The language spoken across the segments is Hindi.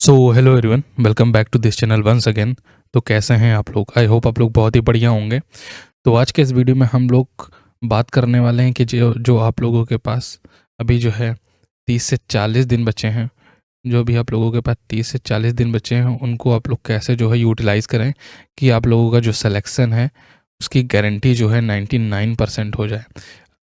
So hello everyone, welcome back to this channel once again. तो कैसे हैं आप लोग? आई होप आप लोग बहुत ही बढ़िया होंगे। तो आज के इस वीडियो में हम लोग बात करने वाले हैं कि जो जो आप लोगों के पास अभी जो है 30 से 40 दिन बचे हैं। जो भी आप लोगों के पास 30 से 40 दिन बचे हैं उनको आप लोग कैसे जो है यूटिलाइज़ करें कि आप लोगों का जो सिलेक्शन है उसकी गारंटी जो है 99% हो जाए।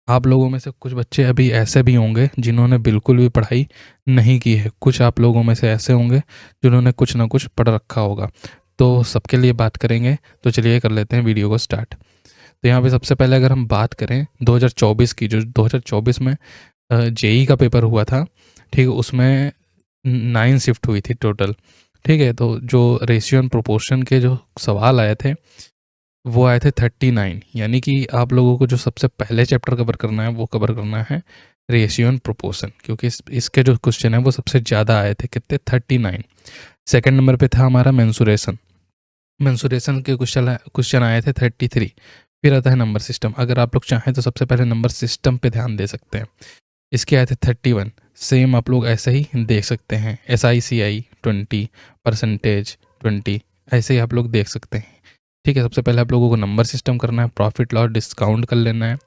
आप लोगों में से कुछ बच्चे अभी ऐसे भी होंगे जिन्होंने बिल्कुल भी पढ़ाई नहीं की है। कुछ आप लोगों में से ऐसे होंगे जिन्होंने कुछ ना कुछ पढ़ रखा होगा। तो सबके लिए बात करेंगे। तो चलिए कर लेते हैं वीडियो को स्टार्ट। तो यहाँ पे सबसे पहले अगर हम बात करें 2024 की, जो 2024 में जेई का पेपर हुआ था, ठीक है, उसमें 9 शिफ्ट हुई थी टोटल। ठीक है, तो जो रेशियो एंड प्रोपोर्शन के जो सवाल आए थे वो आए थे 39। यानी कि आप लोगों को जो सबसे पहले चैप्टर कवर करना है वो कवर करना है रेशियो एंड प्रोपोर्शन, क्योंकि इसके जो क्वेश्चन है वो सबसे ज़्यादा आए थे, कितने, 39। सेकंड नंबर पे था हमारा मेंसुरेशन। मेंसुरेशन के क्वेश्चन आए थे 33। फिर आता है नंबर सिस्टम। अगर आप लोग चाहें तो सबसे पहले नंबर सिस्टम पे ध्यान दे सकते हैं। इसके आए थे 31। सेम आप लोग ऐसे ही देख सकते हैं। SICI 20, परसेंटेज 20, ऐसे ही आप लोग देख सकते हैं। ठीक है, सबसे पहले आप लोगों को नंबर सिस्टम करना है, प्रॉफिट लॉस डिस्काउंट कर लेना है,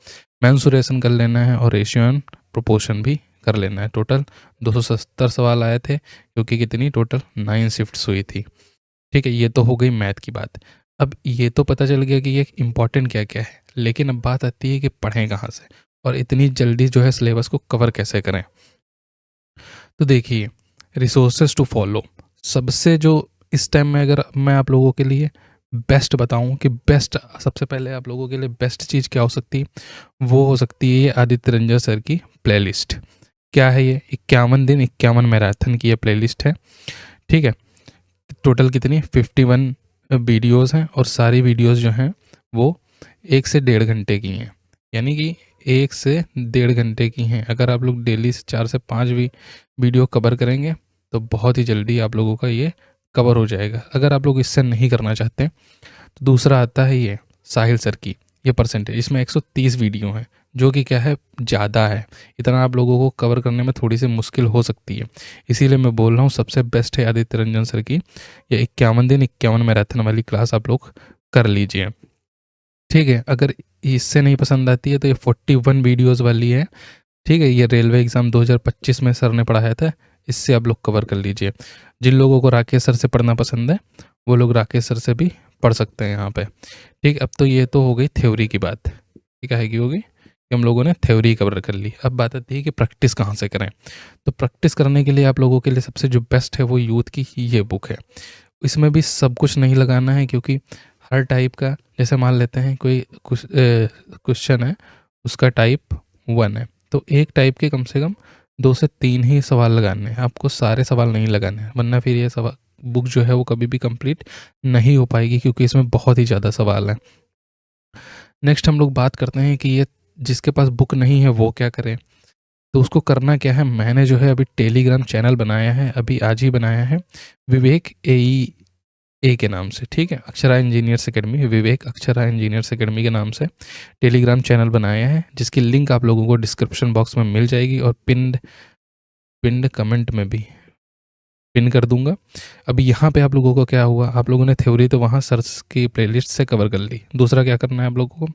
मेंसुरेशन कर लेना है और रेशियो एंड प्रोपोर्शन भी कर लेना है। टोटल 270 सवाल आए थे, क्योंकि कितनी टोटल 9 शिफ्ट्स हुई थी। ठीक है, ये तो हो गई मैथ की बात। अब ये तो पता चल गया कि ये इंपॉर्टेंट क्या क्या है, लेकिन अब बात आती है कि पढ़ें कहाँ से और इतनी जल्दी जो है सिलेबस को कवर कैसे करें। तो देखिए, रिसोर्सेज टू फॉलो, सबसे जो इस टाइम में अगर मैं आप लोगों के लिए बेस्ट बताऊं कि बेस्ट, सबसे पहले आप लोगों के लिए बेस्ट चीज़ क्या हो सकती है, वो हो सकती है ये आदित्य रंजन सर की प्लेलिस्ट। क्या है ये? 51 दिन 51 मैराथन की ये प्लेलिस्ट है। ठीक है, टोटल कितनी 51 वीडियोस हैं और सारी वीडियोस जो हैं वो 1 से 1.5 घंटे की हैं। यानी कि 1 से 1.5 घंटे की हैं। अगर आप लोग डेली से 4 से 5 भी वीडियो कवर करेंगे तो बहुत ही जल्दी आप लोगों का ये कवर हो जाएगा। अगर आप लोग इससे नहीं करना चाहते तो दूसरा आता है ये साहिल सर की ये परसेंटेज। इसमें 130 वीडियो हैं, जो कि क्या है, ज़्यादा है। इतना आप लोगों को कवर करने में थोड़ी सी मुश्किल हो सकती है। इसीलिए मैं बोल रहा हूँ सबसे बेस्ट है आदित्य रंजन सर की ये 51 दिन 51 मैराथन वाली क्लास आप लोग कर लीजिए। ठीक है, अगर इससे नहीं पसंद आती है तो ये 41 वीडियोज़ वाली है। ठीक है, ये रेलवे एग्ज़ाम 2025 में सर ने पढ़ाया था, इससे आप लोग कवर कर लीजिए। जिन लोगों को राकेश सर से पढ़ना पसंद है वो लोग राकेश सर से भी पढ़ सकते हैं यहाँ पे। ठीक, अब तो ये तो हो गई थ्योरी की बात। ठीक है, की होगी कि हम लोगों ने थ्योरी कवर कर ली। अब बात आती है कि प्रैक्टिस कहाँ से करें। तो प्रैक्टिस करने के लिए आप लोगों के लिए सबसे जो बेस्ट है वो यूथ की ये बुक है। इसमें भी सब कुछ नहीं लगाना है, क्योंकि हर टाइप का, जैसे मान लेते हैं कोई क्वेश्चन है, उसका टाइप 1 है, तो एक टाइप के कम से कम 2 से 3 ही सवाल लगाने हैं। आपको सारे सवाल नहीं लगाने हैं, वरना फिर ये सवाल बुक जो है वो कभी भी कंप्लीट नहीं हो पाएगी, क्योंकि इसमें बहुत ही ज़्यादा सवाल हैं। नेक्स्ट हम लोग बात करते हैं कि ये जिसके पास बुक नहीं है वो क्या करे। तो उसको करना क्या है, मैंने जो है अभी टेलीग्राम चैनल बनाया है, अभी आज ही बनाया है, विवेक ए के नाम से। ठीक है, अक्षरा इंजीनियर्स एकेडमी, विवेक अक्षरा इंजीनियर्स एकेडमी के नाम से टेलीग्राम चैनल बनाया है, जिसकी लिंक आप लोगों को डिस्क्रिप्शन बॉक्स में मिल जाएगी और पिंड कमेंट में भी पिन कर दूंगा। अभी यहाँ पे आप लोगों को क्या हुआ, आप लोगों ने थ्योरी तो वहाँ सर्च की प्लेलिस्ट से कवर कर ली। दूसरा क्या करना है आप लोगों को,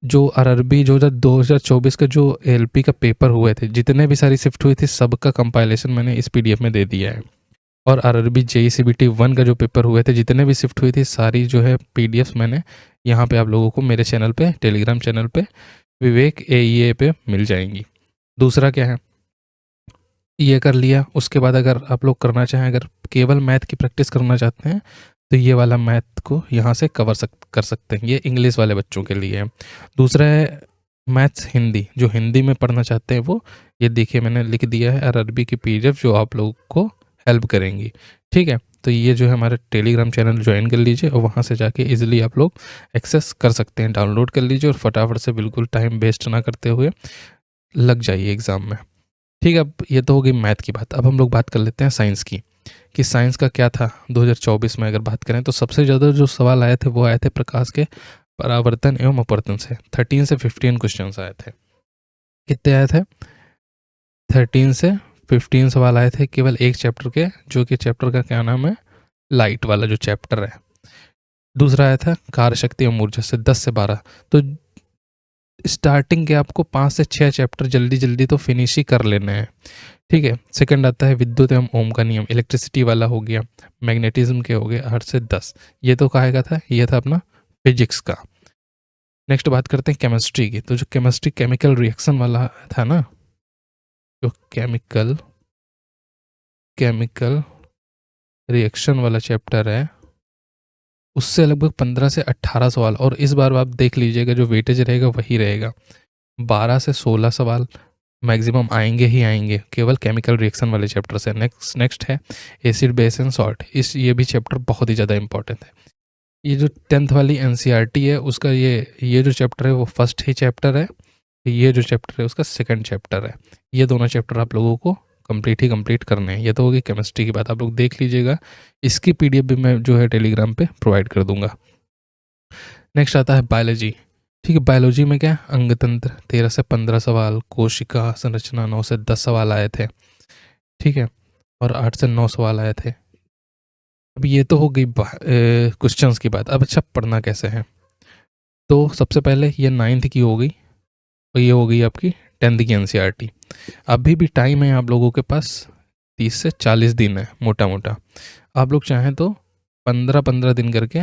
जो आरआरबी जो 2024 का जो एलपी का पेपर हुए थे, जितने भी सारी शिफ्ट हुई थी, सबका कंपाइलेशन मैंने इस पीडीएफ में दे दिया है। और आरआरबी जेई सीबीटी 1 का जो पेपर हुए थे, जितने भी शिफ्ट हुई थी, सारी जो है पीडीएफ मैंने यहाँ पे आप लोगों को मेरे चैनल पे, टेलीग्राम चैनल पे विवेक AEA पे मिल जाएंगी। दूसरा क्या है, ये कर लिया। उसके बाद अगर आप लोग करना चाहें, अगर केवल मैथ की प्रैक्टिस करना चाहते हैं तो ये वाला मैथ को यहाँ से कर सकते हैं, ये इंग्लिश वाले बच्चों के लिए है। दूसरा है मैथ्स हिंदी, जो हिंदी में पढ़ना चाहते हैं वो, ये देखिए मैंने लिख दिया है आरआरबी की पीडीएफ, जो आप लोगों को हेल्प करेंगी। ठीक है, तो ये जो है हमारा टेलीग्राम चैनल ज्वाइन कर लीजिए और वहाँ से जाके इजीली आप लोग एक्सेस कर सकते हैं, डाउनलोड कर लीजिए और फटाफट से, बिल्कुल टाइम वेस्ट ना करते हुए लग जाइए एग्ज़ाम में। ठीक है, अब ये तो हो गई मैथ की बात। अब हम लोग बात कर लेते हैं साइंस की, कि साइंस का क्या था 2024 में। अगर बात करें तो सबसे ज़्यादा जो सवाल आए थे वो आए थे प्रकाश के परावर्तन एवं अपवर्तन से। 13 से 15 क्वेश्चन आए थे। कितने आए थे? 13 से 15 सवाल आए थे केवल एक चैप्टर के, जो कि चैप्टर का क्या नाम है, लाइट वाला जो चैप्टर है। दूसरा आया था कार्य शक्ति एवं ऊर्जा से 10 से 12। तो स्टार्टिंग के आपको 5 से 6 चैप्टर जल्दी जल्दी तो फिनिश ही कर लेने हैं, ठीक है। सेकंड आता है विद्युत एवं ओम का नियम, इलेक्ट्रिसिटी वाला हो गया। मैग्नेटिज्म के हो गए 8 से 10। ये तो कहेगा था, ये था अपना फिजिक्स का। नेक्स्ट बात करते हैं केमिस्ट्री की। तो जो केमिस्ट्री केमिकल रिएक्शन वाला था ना, जो केमिकल रिएक्शन वाला चैप्टर है, उससे लगभग 15 से 18 सवाल। और इस बार आप देख लीजिएगा जो वेटेज रहेगा वही रहेगा, 12 से 16 सवाल मैक्सिमम आएंगे ही आएंगे केवल केमिकल रिएक्शन वाले चैप्टर से। नेक्स्ट है एसिड बेस एंड सॉल्ट। ये भी चैप्टर बहुत ही ज़्यादा इंपॉर्टेंट है। ये जो 10th वाली एनसीईआरटी है उसका ये जो चैप्टर है वो फर्स्ट ही चैप्टर है, ये जो चैप्टर है उसका सेकंड चैप्टर है। ये दोनों चैप्टर आप लोगों को कंप्लीट करने हैं। ये तो होगी केमिस्ट्री की बात, आप लोग देख लीजिएगा। इसकी पीडीएफ भी मैं जो है टेलीग्राम पे प्रोवाइड कर दूंगा। नेक्स्ट आता है बायोलॉजी, ठीक है। बायोलॉजी में क्या, अंगतंत्र 13 से 15 सवाल, कोशिका संरचना 9 से 10 सवाल आए थे, ठीक है। और 8 से 9 सवाल आए थे। अब ये तो हो गई क्वेश्चंस की बात। अब अच्छा पढ़ना कैसे है, तो सबसे पहले ये 9th की हो गई और ये हो गई आपकी 10th की एनसीईआरटी। अभी भी टाइम है आप लोगों के पास, 30 से 40 दिन है मोटा मोटा। आप लोग चाहें तो 15-15 दिन करके,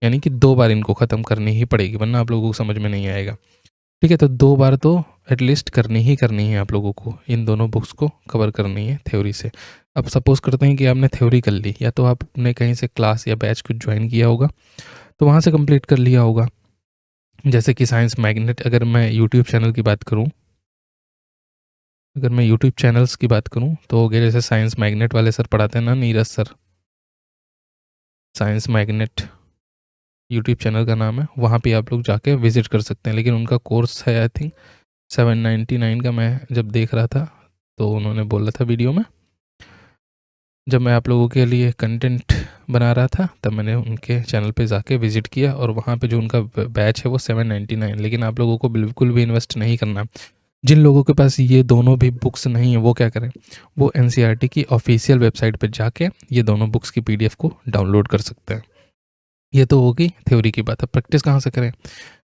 यानी कि 2 बार इनको ख़त्म करनी ही पड़ेगी, वरना आप लोगों को समझ में नहीं आएगा, ठीक है। तो 2 बार तो एटलीस्ट करनी है आप लोगों को, इन दोनों बुक्स को कवर करनी है थ्योरी से। अब सपोज़ करते हैं कि आपने थ्योरी कर ली, या तो आपने कहीं से क्लास या बैच कुछ ज्वाइन किया होगा तो वहाँ से कंप्लीट कर लिया होगा। जैसे कि साइंस मैग्नेट, अगर मैं यूट्यूब चैनल की बात करूँ, तो हो गया जैसे साइंस मैग्नेट वाले सर पढ़ाते हैं ना, Neeraj sir, science magnet YouTube channel का नाम है, वहाँ पे आप लोग जाके विजिट कर सकते हैं। लेकिन उनका कोर्स है आई थिंक 799 का। मैं जब देख रहा था तो उन्होंने बोला था वीडियो में, जब मैं आप लोगों के लिए कंटेंट बना रहा था तब मैंने उनके चैनल पे जाके विजिट किया, और वहाँ पे जो उनका बैच है वो 799। लेकिन आप लोगों को बिल्कुल भी इन्वेस्ट नहीं करना। जिन लोगों के पास ये दोनों भी बुक्स नहीं है वो क्या करें, वो एनसीईआरटी की ऑफिशियल वेबसाइट पर जाके ये दोनों बुक्स की पीडीएफ को डाउनलोड कर सकते हैं। ये तो होगी थ्योरी की बात है। प्रैक्टिस कहाँ से करें,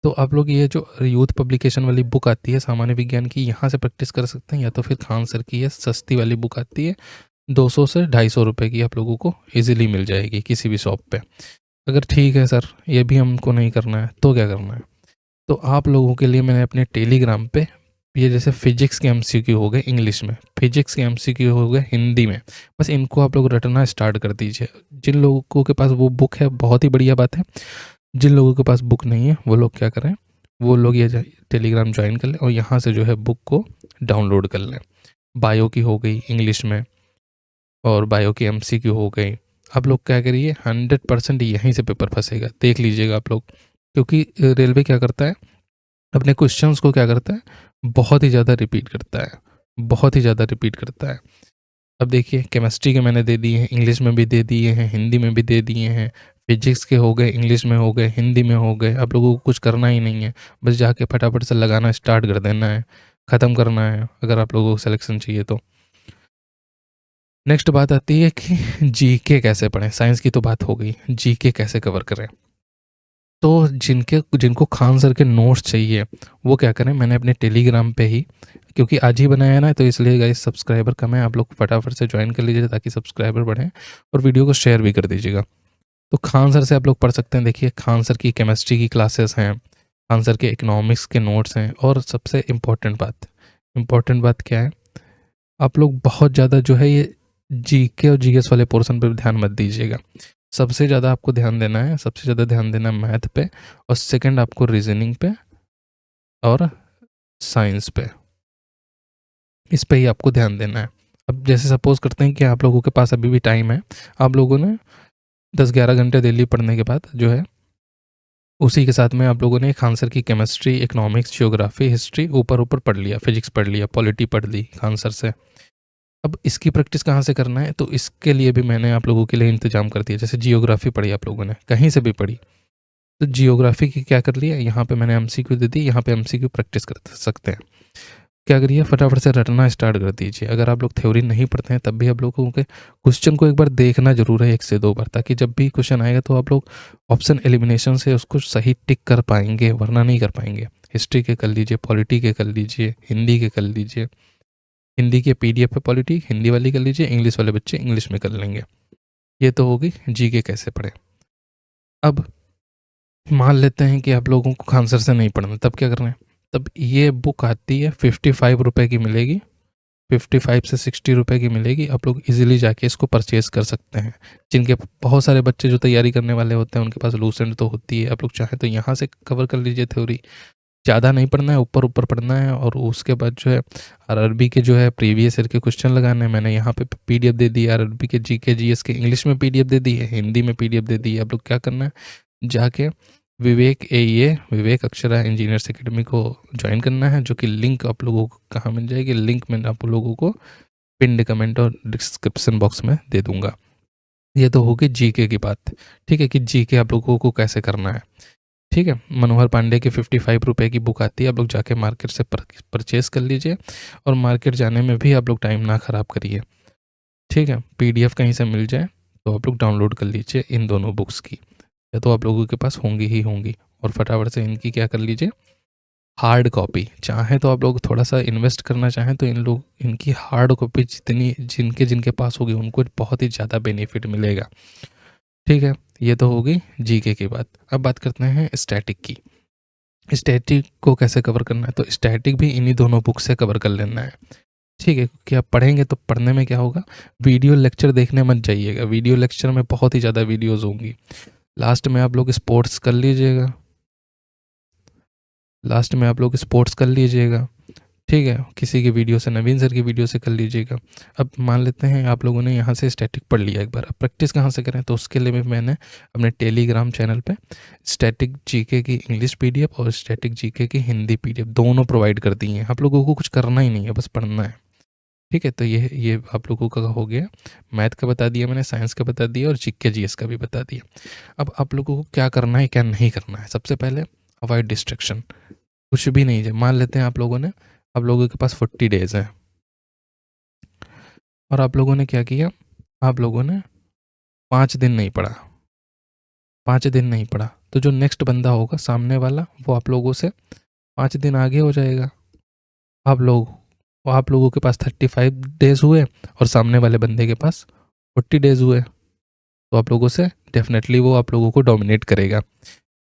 तो आप लोग ये जो यूथ पब्लिकेशन वाली बुक आती है सामान्य विज्ञान की, यहाँ से प्रैक्टिस कर सकते हैं, या तो फिर खान सर की है सस्ती वाली बुक आती है, 200 से 250 रुपये की आप लोगों को इजीली मिल जाएगी किसी भी शॉप पे। अगर ठीक है सर ये भी हमको नहीं करना है तो क्या करना है, तो आप लोगों के लिए मैंने अपने टेलीग्राम पे ये जैसे फिजिक्स के एमसीक्यू हो गए इंग्लिश में, फिजिक्स के एमसीक्यू हो गए हिंदी में, बस इनको आप लोग रटना स्टार्ट कर दीजिए। जिन लोगों के पास वो बुक है बहुत ही बढ़िया बात है, जिन लोगों के पास बुक नहीं है वो लोग क्या करें, वो लोग ये टेलीग्राम ज्वाइन कर लें और यहाँ से जो है बुक को डाउनलोड कर लें। बायो की हो गई इंग्लिश में, और बायो की एमसीक्यू हो गई। आप लोग क्या करिए, 100% यहीं से पेपर फंसेगा, देख लीजिएगा आप लोग। क्योंकि रेलवे क्या करता है, अपने क्वेश्चंस को क्या करता है, बहुत ही ज़्यादा रिपीट करता है। अब देखिए केमिस्ट्री के मैंने दे दिए हैं, इंग्लिश में भी दे दिए हैं, हिंदी में भी दे दिए हैं। फिजिक्स के हो गए, इंग्लिश में हो गए, हिंदी में हो गए। आप लोगों को कुछ करना ही नहीं है, बस जाके फटाफट से लगाना स्टार्ट कर देना है, ख़त्म करना है अगर आप लोगों को सिलेक्शन चाहिए तो। नेक्स्ट बात आती है कि जीके कैसे पढ़ें। साइंस की तो बात हो गई, जीके कैसे कवर करें। तो जिनको खान सर के नोट्स चाहिए वो क्या करें, मैंने अपने टेलीग्राम पे ही, क्योंकि आज ही बनाया है ना तो इसलिए गाइस सब्सक्राइबर कम है, आप लोग फटाफट से ज्वाइन कर लीजिए ताकि सब्सक्राइबर बढ़ें, और वीडियो को शेयर भी कर दीजिएगा। तो खान सर से आप लोग पढ़ सकते हैं। देखिए खान सर की केमिस्ट्री की क्लासेस हैं, खान सर के इकोनॉमिक्स के नोट्स हैं, और सबसे इम्पोर्टेंट बात क्या है, आप लोग बहुत ज़्यादा जो है ये जीके और जीएस वाले पोर्शन पर ध्यान मत दीजिएगा। सबसे ज़्यादा आपको ध्यान देना है मैथ पे, और सेकंड आपको रीजनिंग पे और साइंस पे, इस पे ही आपको ध्यान देना है। अब जैसे सपोज करते हैं कि आप लोगों के पास अभी भी टाइम है, आप लोगों ने 10-11 घंटे डेली पढ़ने के बाद जो है उसी के साथ में आप लोगों ने खान सर की केमिस्ट्री, इकोनॉमिक्स, जियोग्राफी, हिस्ट्री ऊपर पढ़ लिया, फिजिक्स पढ़ लिया, पॉलिटी पढ़ ली खान सर से। अब इसकी प्रैक्टिस कहाँ से करना है, तो इसके लिए भी मैंने आप लोगों के लिए इंतजाम कर दिया। जैसे जियोग्राफी पढ़ी आप लोगों ने, कहीं से भी पढ़ी, तो जियोग्राफी की क्या कर लिया, यहाँ पे मैंने एमसीक्यू दे दी, यहाँ पे एमसीक्यू प्रैक्टिस कर सकते हैं। क्या करिए, फटाफट से रटना स्टार्ट कर दीजिए। अगर आप लोग थ्योरी नहीं पढ़ते हैं तब भी आप लोगों के क्वेश्चन को एक बार देखना ज़रूर है 1 से 2 बार, ताकि जब भी क्वेश्चन आएगा तो आप लोग ऑप्शन एलिमिनेशन से उसको सही टिक कर पाएंगे, वरना नहीं कर पाएंगे। हिस्ट्री के कर लीजिए, पॉलिटी के कर लीजिए, हिंदी के कर लीजिए। हिंदी के पीडीएफ पे पॉलिटी हिंदी वाली कर लीजिए, इंग्लिश वाले बच्चे इंग्लिश में कर लेंगे। ये तो होगी जीके कैसे पढ़े। अब मान लेते हैं कि आप लोगों को खान सर से नहीं पढ़ना, तब क्या करना है? तब ये बुक आती है 55 रुपये की मिलेगी, 55 से 60 रुपये की मिलेगी। आप लोग इजीली जाके इसको परचेज़ कर सकते हैं। जिनके बहुत सारे बच्चे जो तैयारी करने वाले होते हैं उनके पास लूसेंट तो होती है, आप लोग चाहें तो यहाँ से कवर कर लीजिए थ्योरी। ज़्यादा नहीं पढ़ना है, ऊपर ऊपर पढ़ना है। और उसके बाद जो है आरआरबी के जो है प्रीवियस ईयर के क्वेश्चन लगाने हैं। मैंने यहाँ पे पीडीएफ दे दी है आरआरबी के, जीके जीएस के इंग्लिश में पीडीएफ दे दी है, हिंदी में पीडीएफ दे दी है। आप लोग क्या करना है, जाके विवेक एईए, विवेक अक्षरा इंजीनियर्स एकेडमी को ज्वाइन करना है, जो कि लिंक आप लोगों को कहाँ मिल जाएगी, लिंक मैं आप लोगों को पिन कमेंट और डिस्क्रिप्शन बॉक्स में दे दूंगा। ये तो होगी जीके की बात, ठीक है, कि जीके आप लोगों को कैसे करना है। ठीक है, मनोहर पांडे की 55 रुपये की बुक आती है, आप लोग जाके मार्केट से परचेज़ कर लीजिए। और मार्केट जाने में भी आप लोग टाइम ना ख़राब करिए। ठीक है, पीडीएफ कहीं से मिल जाए तो आप लोग डाउनलोड कर लीजिए इन दोनों बुक्स की, या तो आप लोगों के पास होंगी ही होंगी। और फटाफट से इनकी क्या कर लीजिए, हार्ड कॉपी। चाहे तो आप लोग थोड़ा सा इन्वेस्ट करना चाहें तो इनकी हार्ड कॉपी जितनी जिनके जिनके पास होगी उनको बहुत ही ज़्यादा बेनिफिट मिलेगा। ठीक है, ये तो होगी जीके की बात। अब बात करते हैं स्टैटिक की। स्टैटिक को कैसे कवर करना है, तो स्टैटिक भी इन्हीं दोनों बुक से कवर कर लेना है। ठीक है, क्योंकि आप पढ़ेंगे तो पढ़ने में क्या होगा, वीडियो लेक्चर देखने मत जाइएगा। वीडियो लेक्चर में बहुत ही ज़्यादा वीडियोज़ होंगी। लास्ट में आप लोग स्पोर्ट्स कर लीजिएगा, लास्ट में आप लोग स्पोर्ट्स कर लीजिएगा। ठीक है, किसी की वीडियो से, नवीन सर की वीडियो से कर लीजिएगा। अब मान लेते हैं आप लोगों ने यहाँ से स्टैटिक पढ़ लिया एक बार, अब प्रैक्टिस कहाँ से करें, तो उसके लिए भी मैंने अपने टेलीग्राम चैनल पे स्टैटिक जीके की इंग्लिश पीडीएफ और स्टैटिक जीके की हिंदी पीडीएफ दोनों प्रोवाइड कर दी हैं। आप लोगों को कुछ करना ही नहीं है, बस पढ़ना है। ठीक है, तो ये आप लोगों का हो गया। मैथ का बता दिया मैंने, साइंस का बता दिया और जीके जीएस का भी बता दिया। अब आप लोगों को क्या करना है क्या नहीं करना है। सबसे पहले अवॉइड डिस्ट्रैक्शन, कुछ भी नहीं है। मान लेते हैं आप लोगों के पास 40 डेज हैं और आप लोगों ने क्या किया, आप लोगों ने 5 दिन नहीं पढ़ा, 5 दिन नहीं पढ़ा, तो जो नेक्स्ट बंदा होगा सामने वाला वो आप लोगों से 5 दिन आगे हो जाएगा। आप लोगों के पास 35 डेज हुए और सामने वाले बंदे के पास 40 डेज हुए, तो आप लोगों से डेफिनेटली वो आप लोगों को डोमिनेट करेगा।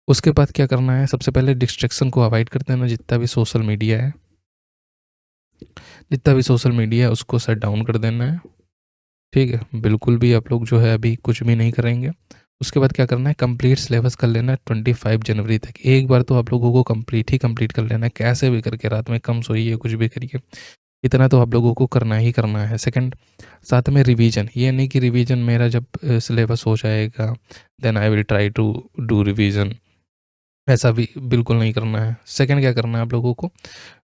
उसके बाद क्या करना है, सबसे पहले डिस्ट्रैक्शन को अवॉइड कर देना। जितना भी सोशल मीडिया है उसको शट डाउन कर देना है। ठीक है, बिल्कुल भी आप लोग जो है अभी कुछ भी नहीं करेंगे। उसके बाद क्या करना है, कंप्लीट सिलेबस कर लेना है 25 जनवरी तक। एक बार तो आप लोगों को कंप्लीट कर लेना है, कैसे भी करके। रात में कम सोइए, कुछ भी करिए, इतना तो आप लोगों को करना ही करना है। सेकंड, साथ में रिवीजन। ये नहीं कि रिवीजन मेरा जब सिलेबस हो जाएगा then I will try to do revision, ऐसा भी बिल्कुल नहीं करना है। सेकंड, क्या करना है, आप लोगों को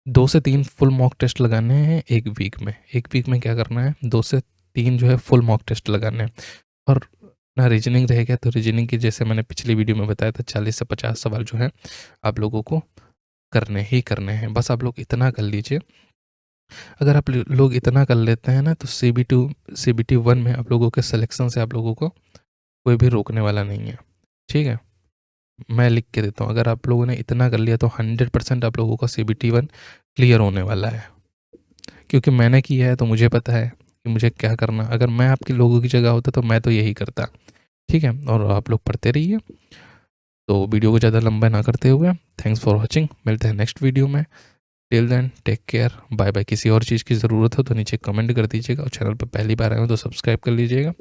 2 से 3 फुल मॉक टेस्ट लगाने हैं एक वीक में। एक वीक में क्या करना है, 2 से 3 जो है फुल मॉक टेस्ट लगाने हैं। और ना रीजनिंग रह गया, तो रीजनिंग की जैसे मैंने पिछली वीडियो में बताया था 40 से 50 सवाल जो है आप लोगों को करने ही करने हैं। बस आप लोग इतना कर लीजिए। अगर आप लोग इतना कर लेते हैं ना, तो CBT 1 में आप लोगों के सिलेक्शन से आप लोगों को कोई भी रोकने वाला नहीं है। ठीक है, मैं लिख के देता हूँ, अगर आप लोगों ने इतना कर लिया तो 100% आप लोगों का CBT 1 क्लियर होने वाला है। क्योंकि मैंने किया है तो मुझे पता है कि मुझे क्या करना। अगर मैं आपके लोगों की जगह होता तो मैं तो यही करता। ठीक है, और आप लोग पढ़ते रहिए। तो वीडियो को ज़्यादा लंबा ना करते हुए, थैंक्स फॉर वॉचिंग। मिलते हैं नेक्स्ट वीडियो में। Till then take care, bye bye. किसी और चीज़ की ज़रूरत हो तो नीचे कमेंट कर दीजिएगा, और चैनल पर पहली बार आए हो तो सब्सक्राइब कर लीजिएगा।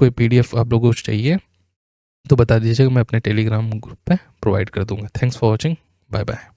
कोई PDF आप लोगों को चाहिए तो बता दीजिएगा, मैं अपने टेलीग्राम ग्रुप पे प्रोवाइड कर दूंगा। Thanks for watching, bye bye.